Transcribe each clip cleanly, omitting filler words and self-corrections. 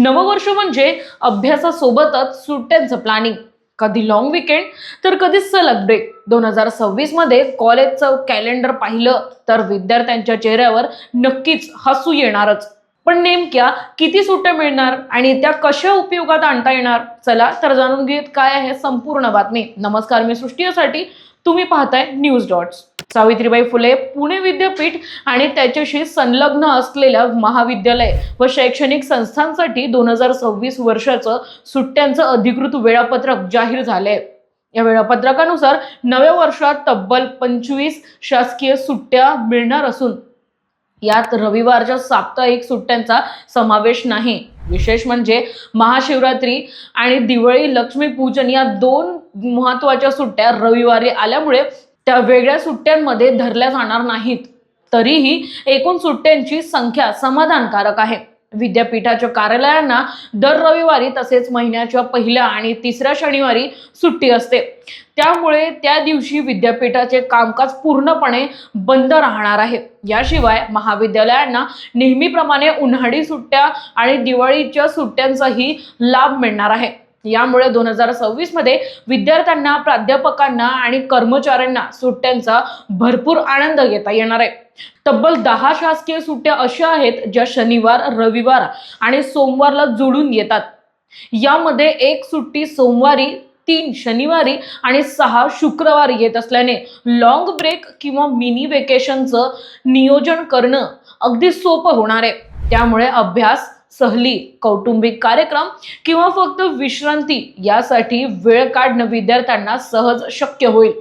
नववर्ष म्हणजे अभ्यासासोबतच सुट्ट्यांचं प्लॅनिंग, कधी लॉंग विकेंड तर कधी सलग ब्रेक। 2026 मध्ये कॉलेजचं कॅलेंडर पाहिलं तर विद्यार्थ्यांच्या चेहऱ्यावर नक्कीच हसू येणारच। पण नेमक्या किती सुट्ट्या मिळणार आणि त्या कशा उपयोगात आणता येणार, चला तर जाणून घेऊयात काय आहे संपूर्ण बातमी। नमस्कार, मी सृष्टी, तुम्ही पाहताय न्यूज डॉट्स। सावित्रीबाई फुले पुणे विद्यापीठ आणि त्याच्याशी संलग्न असलेल्या महाविद्यालय व शैक्षणिक संस्थांसाठी 2026 वर्षाचं सुट्ट्यांचं अधिकृत वेळापत्रक जाहीर झाले। या वेळापत्रकानुसार नव्या वर्षात तब्बल 25 शासकीय सुट्ट्या मिळणार असून यात रविवारच्या साप्ताहिक सुट्ट्यांचा समावेश नाही। विशेष म्हणजे महाशिवरात्री आणि दिवाळी लक्ष्मीपूजन या दोन महत्त्वाच्या सुट्ट्या रविवारी आल्यामुळे त्या वेगळ्या सुट्ट्यांमध्ये धरल्या जाणार नाहीत। तरीही एकूण सुट्ट्यांची संख्या समाधानकारक आहे। विद्यापीठाच्या कार्यालयांना दर रविवारी तसेच महिन्याच्या पहिल्या आणि तिसऱ्या शनिवारी सुट्टी असते, त्यामुळे त्या दिवशी विद्यापीठाचे कामकाज पूर्णपणे बंद राहणार आहे। याशिवाय महाविद्यालयांना नेहमीप्रमाणे उन्हाळी सुट्ट्या आणि दिवाळीच्या सुट्ट्यांचाही लाभ मिळणार आहे। यामुळे 2026 मध्ये विद्यार्थ्यांना, प्राध्यापकांना आणि कर्मचाऱ्यांना सुट्ट्यांचा भरपूर आनंद घेता येणार आहे। तब्बल 10 शासकीय सुट्ट्या अशा आहेत ज्या शनिवार, रविवार आणि सोमवारला जोडून येतात। यामध्ये एक सुट्टी सोमवारी, 3 शनिवारी आणि 6 शुक्रवारी येत असल्याने लॉंग ब्रेक किंवा मिनी वेकेशनचं नियोजन करणं अगदी सोपं होणार आहे। त्यामुळे अभ्यास, सहली, कौटुंबिक कार्यक्रम किंवा फक्त विश्रांती यासाठी वेळ काढणं विद्यार्थ्यांना सहज शक्य होईल।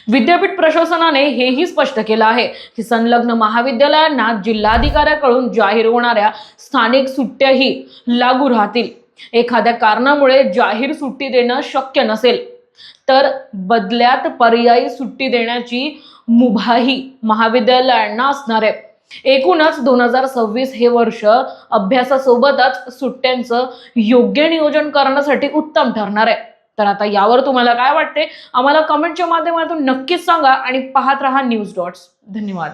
विद्यापीठ प्रशासनाने हेही स्पष्ट केलं आहे की संलग्न महाविद्यालयांना जिल्हाधिकाऱ्याकडून जाहीर होणाऱ्या स्थानिक सुट्ट्याही लागू राहतील। एखाद्या कारणामुळे जाहीर सुट्टी देणं शक्य नसेल तर बदल्यात पर्यायी सुट्टी देण्याची मुभाही महाविद्यालयांना असणार आहे। एकूणच 2026 हे वर्ष अभ्यासासोबतच सुट्ट्यांचं योग्य नियोजन करण्यासाठी उत्तम ठरणार आहे। तर आता यावर तुम्हाला काय वाटते, आम्हाला कमेंटच्या माध्यमातून नक्कीच सांगा आणि पाहत रहा न्यूज डॉट्स। धन्यवाद।